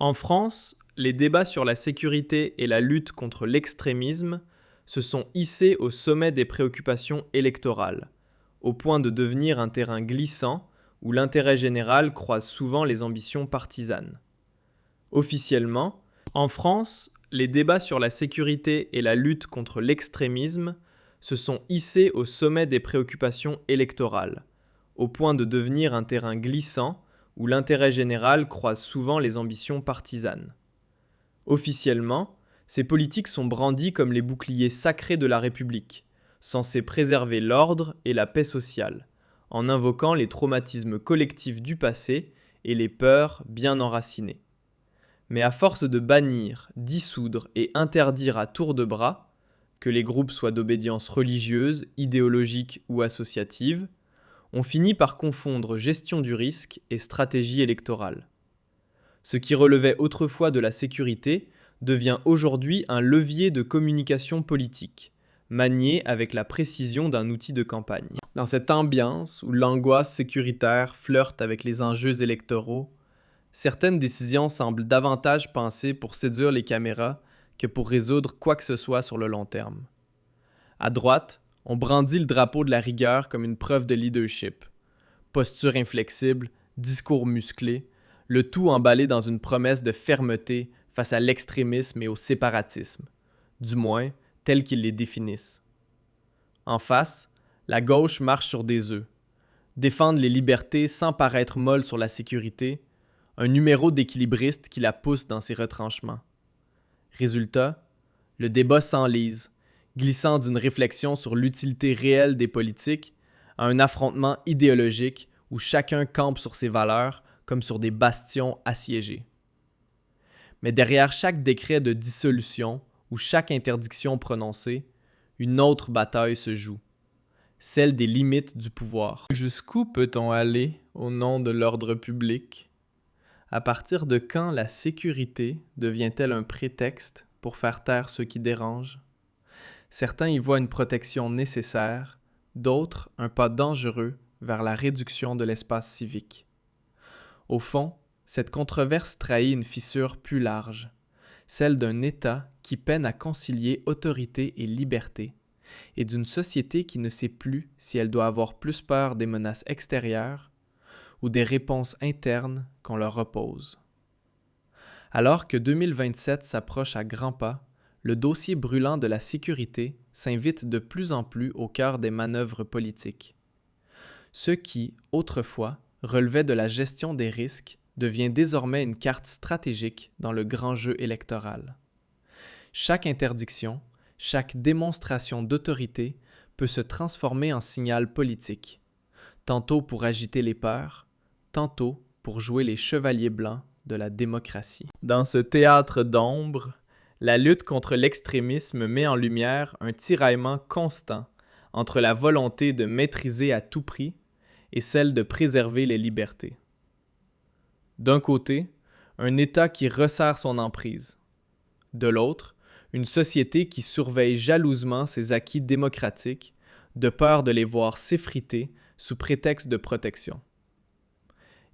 En France, les débats sur la sécurité et la lutte contre l'extrémisme se sont hissés au sommet des préoccupations électorales, au point de devenir un terrain glissant où l'intérêt général croise souvent les ambitions partisanes. Officiellement, en France, les débats sur la sécurité et la lutte contre l'extrémisme se sont hissés au sommet des préoccupations électorales, au point de devenir un terrain glissant où l'intérêt général croise souvent les ambitions partisanes. Officiellement, ces politiques sont brandies comme les boucliers sacrés de la République, censés préserver l'ordre et la paix sociale, en invoquant les traumatismes collectifs du passé et les peurs bien enracinées. Mais à force de bannir, dissoudre et interdire à tour de bras, que les groupes soient d'obédience religieuse, idéologique ou associative, on finit par confondre gestion du risque et stratégie électorale. Ce qui relevait autrefois de la sécurité devient aujourd'hui un levier de communication politique, manié avec la précision d'un outil de campagne. Dans cette ambiance où l'angoisse sécuritaire flirte avec les enjeux électoraux, certaines décisions semblent davantage pensées pour séduire les caméras que pour résoudre quoi que ce soit sur le long terme. À droite, on brandit le drapeau de la rigueur comme une preuve de leadership. Posture inflexible, discours musclé, le tout emballé dans une promesse de fermeté face à l'extrémisme et au séparatisme, du moins tels qu'ils les définissent. En face, la gauche marche sur des œufs. Défendre les libertés sans paraître molle sur la sécurité, un numéro d'équilibriste qui la pousse dans ses retranchements. Résultat, le débat s'enlise, glissant d'une réflexion sur l'utilité réelle des politiques à un affrontement idéologique où chacun campe sur ses valeurs comme sur des bastions assiégés. Mais derrière chaque décret de dissolution ou chaque interdiction prononcée, une autre bataille se joue, celle des limites du pouvoir. Jusqu'où peut-on aller au nom de l'ordre public? À partir de quand la sécurité devient-elle un prétexte pour faire taire ceux qui dérangent? Certains y voient une protection nécessaire, d'autres un pas dangereux vers la réduction de l'espace civique. Au fond, cette controverse trahit une fissure plus large, celle d'un État qui peine à concilier autorité et liberté, et d'une société qui ne sait plus si elle doit avoir plus peur des menaces extérieures ou des réponses internes qu'on leur oppose. Alors que 2027 s'approche à grands pas, le dossier brûlant de la sécurité s'invite de plus en plus au cœur des manœuvres politiques. Ce qui, autrefois, relevait de la gestion des risques devient désormais une carte stratégique dans le grand jeu électoral. Chaque interdiction, chaque démonstration d'autorité peut se transformer en signal politique, tantôt pour agiter les peurs, tantôt pour jouer les chevaliers blancs de la démocratie. Dans ce théâtre d'ombre, la lutte contre l'extrémisme met en lumière un tiraillement constant entre la volonté de maîtriser à tout prix et celle de préserver les libertés. D'un côté, un État qui resserre son emprise. De l'autre, une société qui surveille jalousement ses acquis démocratiques, de peur de les voir s'effriter sous prétexte de protection.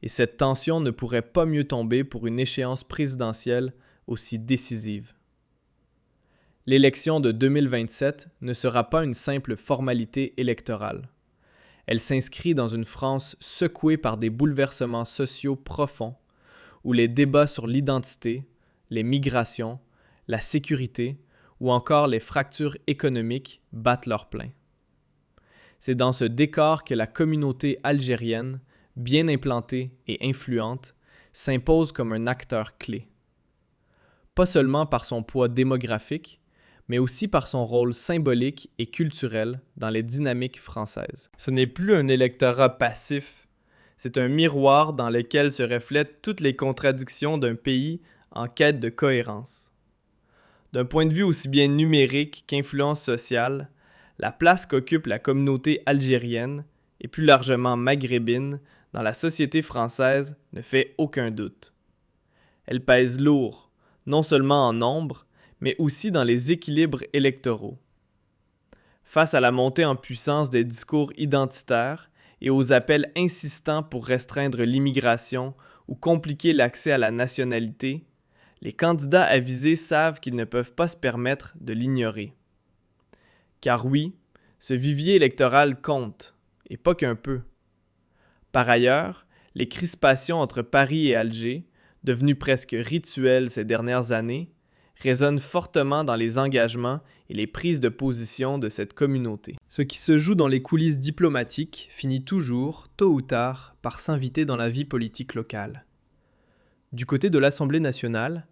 Et cette tension ne pourrait pas mieux tomber pour une échéance présidentielle aussi décisive. L'élection de 2027 ne sera pas une simple formalité électorale. Elle s'inscrit dans une France secouée par des bouleversements sociaux profonds, où les débats sur l'identité, les migrations, la sécurité ou encore les fractures économiques battent leur plein. C'est dans ce décor que la communauté algérienne, bien implantée et influente, s'impose comme un acteur clé. Pas seulement par son poids démographique, mais aussi par son rôle symbolique et culturel dans les dynamiques françaises. Ce n'est plus un électorat passif, c'est un miroir dans lequel se reflètent toutes les contradictions d'un pays en quête de cohérence. D'un point de vue aussi bien numérique qu'influence sociale, la place qu'occupe la communauté algérienne, et plus largement maghrébine, dans la société française ne fait aucun doute. Elle pèse lourd, non seulement en nombre, mais aussi dans les équilibres électoraux. Face à la montée en puissance des discours identitaires et aux appels insistants pour restreindre l'immigration ou compliquer l'accès à la nationalité, les candidats avisés savent qu'ils ne peuvent pas se permettre de l'ignorer. Car oui, ce vivier électoral compte, et pas qu'un peu. Par ailleurs, les crispations entre Paris et Alger, devenues presque rituelles ces dernières années, résonnent fortement dans les engagements et les prises de position de cette communauté. Ce qui se joue dans les coulisses diplomatiques finit toujours, tôt ou tard, par s'inviter dans la vie politique locale. Du côté de l'Assemblée nationale,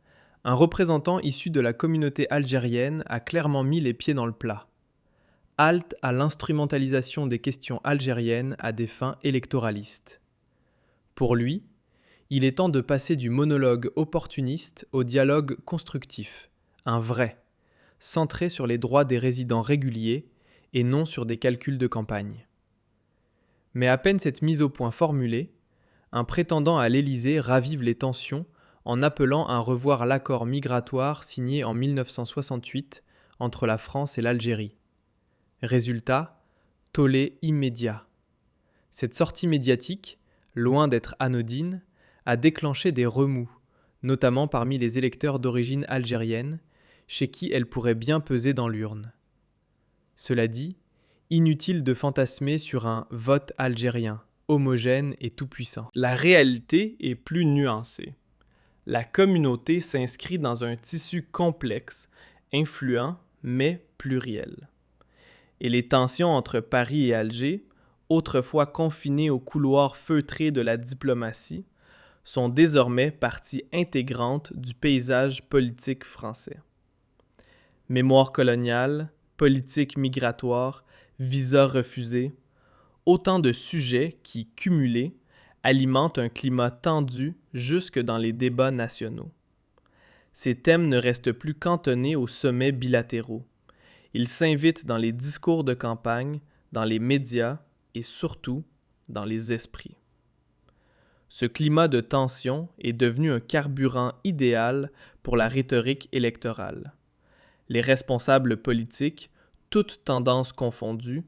un représentant issu de la communauté algérienne a clairement mis les pieds dans le plat. Halte à l'instrumentalisation des questions algériennes à des fins électoralistes. Pour lui, il est temps de passer du monologue opportuniste au dialogue constructif, un vrai, centré sur les droits des résidents réguliers et non sur des calculs de campagne. Mais à peine cette mise au point formulée, un prétendant à l'Élysée ravive les tensions en appelant à revoir l'accord migratoire signé en 1968 entre la France et l'Algérie. Résultat, tollé immédiat. Cette sortie médiatique, loin d'être anodine, a déclenché des remous, notamment parmi les électeurs d'origine algérienne, chez qui elle pourrait bien peser dans l'urne. Cela dit, inutile de fantasmer sur un vote algérien, homogène et tout-puissant. La réalité est plus nuancée. La communauté s'inscrit dans un tissu complexe, influent, mais pluriel. Et les tensions entre Paris et Alger, autrefois confinées aux couloirs feutrés de la diplomatie, sont désormais partie intégrante du paysage politique français. Mémoire coloniale, politique migratoire, visas refusés, autant de sujets qui, cumulés, alimentent un climat tendu jusque dans les débats nationaux. Ces thèmes ne restent plus cantonnés aux sommets bilatéraux. Ils s'invitent dans les discours de campagne, dans les médias et surtout dans les esprits. Ce climat de tension est devenu un carburant idéal pour la rhétorique électorale. Les responsables politiques, toutes tendances confondues,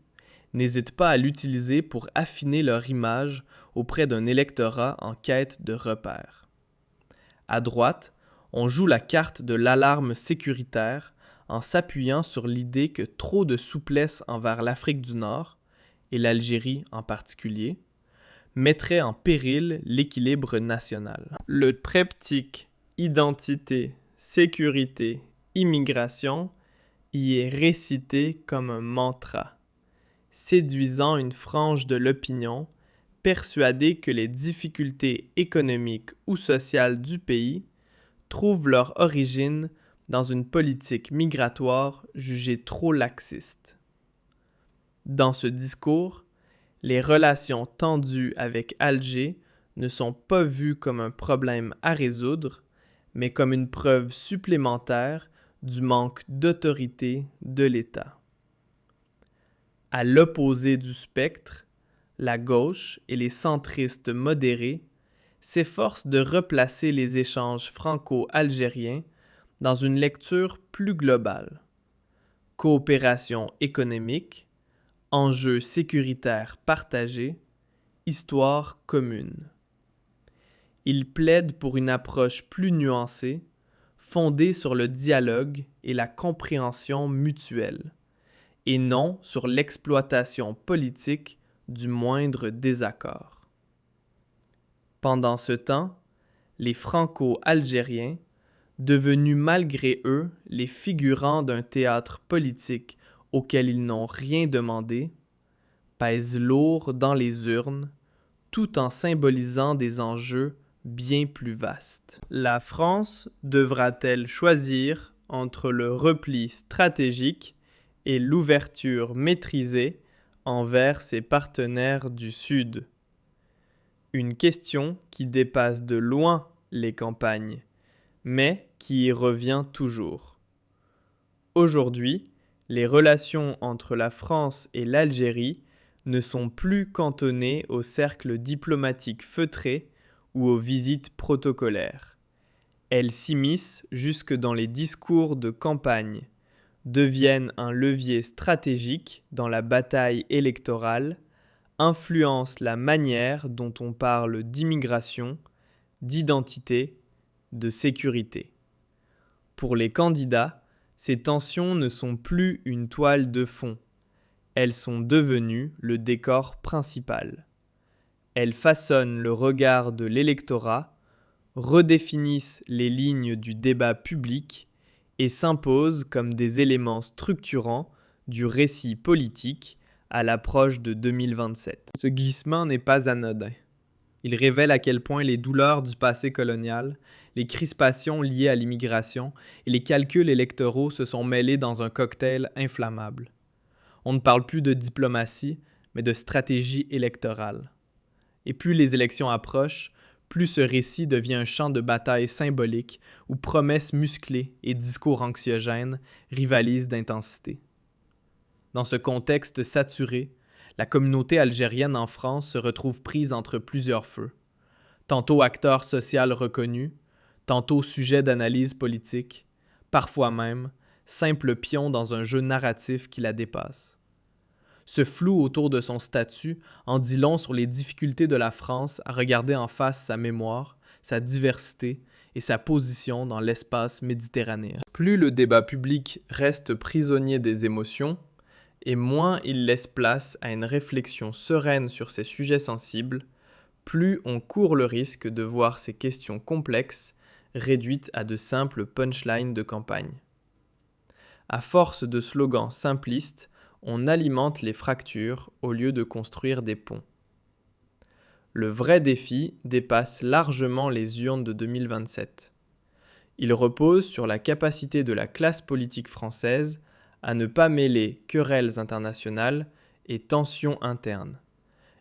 n'hésitent pas à l'utiliser pour affiner leur image auprès d'un électorat en quête de repères. À droite, on joue la carte de l'alarme sécuritaire en s'appuyant sur l'idée que trop de souplesse envers l'Afrique du Nord, et l'Algérie en particulier, mettrait en péril l'équilibre national. Le triptyque identité, sécurité, immigration y est récité comme un mantra, séduisant une frange de l'opinion persuadée que les difficultés économiques ou sociales du pays trouvent leur origine dans une politique migratoire jugée trop laxiste. Dans ce discours, les relations tendues avec Alger ne sont pas vues comme un problème à résoudre, mais comme une preuve supplémentaire du manque d'autorité de l'État. À l'opposé du spectre, la gauche et les centristes modérés s'efforcent de replacer les échanges franco-algériens dans une lecture plus globale. Coopération économique, enjeux sécuritaires partagés, histoire commune. Ils plaident pour une approche plus nuancée, fondée sur le dialogue et la compréhension mutuelle, et non sur l'exploitation politique du moindre désaccord. Pendant ce temps, les franco-algériens, devenus malgré eux les figurants d'un théâtre politique auquel ils n'ont rien demandé, pèsent lourd dans les urnes, tout en symbolisant des enjeux bien plus vastes. La France devra-t-elle choisir entre le repli stratégique et l'ouverture maîtrisée envers ses partenaires du Sud? Une question qui dépasse de loin les campagnes, mais qui y revient toujours. Aujourd'hui, les relations entre la France et l'Algérie ne sont plus cantonnées au cercle diplomatique feutré ou aux visites protocolaires. Elles s'immiscent jusque dans les discours de campagne, deviennent un levier stratégique dans la bataille électorale, influencent la manière dont on parle d'immigration, d'identité, de sécurité. Pour les candidats, ces tensions ne sont plus une toile de fond. Elles sont devenues le décor principal. Elles façonnent le regard de l'électorat, redéfinissent les lignes du débat public et s'imposent comme des éléments structurants du récit politique à l'approche de 2027. Ce glissement n'est pas anodin. Il révèle à quel point les douleurs du passé colonial, les crispations liées à l'immigration et les calculs électoraux se sont mêlés dans un cocktail inflammable. On ne parle plus de diplomatie, mais de stratégie électorale. Et plus les élections approchent, plus ce récit devient un champ de bataille symbolique où promesses musclées et discours anxiogènes rivalisent d'intensité. Dans ce contexte saturé, la communauté algérienne en France se retrouve prise entre plusieurs feux. Tantôt acteur social reconnu, tantôt sujet d'analyse politique, parfois même simple pion dans un jeu narratif qui la dépasse. Ce flou autour de son statut en dit long sur les difficultés de la France à regarder en face sa mémoire, sa diversité et sa position dans l'espace méditerranéen. Plus le débat public reste prisonnier des émotions, et moins il laisse place à une réflexion sereine sur ces sujets sensibles, plus on court le risque de voir ces questions complexes réduites à de simples punchlines de campagne. À force de slogans simplistes, on alimente les fractures au lieu de construire des ponts. Le vrai défi dépasse largement les urnes de 2027. Il repose sur la capacité de la classe politique française à ne pas mêler querelles internationales et tensions internes,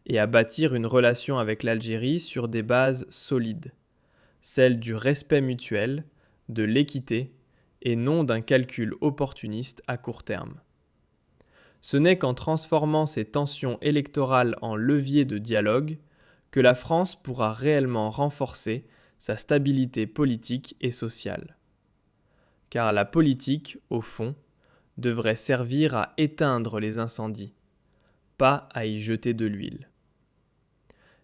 et à bâtir une relation avec l'Algérie sur des bases solides, celles du respect mutuel, de l'équité, et non d'un calcul opportuniste à court terme. Ce n'est qu'en transformant ces tensions électorales en levier de dialogue que la France pourra réellement renforcer sa stabilité politique et sociale. Car la politique, au fond, devrait servir à éteindre les incendies, pas à y jeter de l'huile.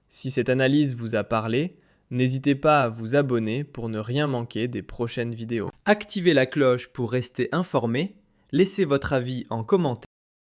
Si cette analyse vous a parlé, n'hésitez pas à vous abonner pour ne rien manquer des prochaines vidéos. Activez la cloche pour rester informé, laissez votre avis en commentaire.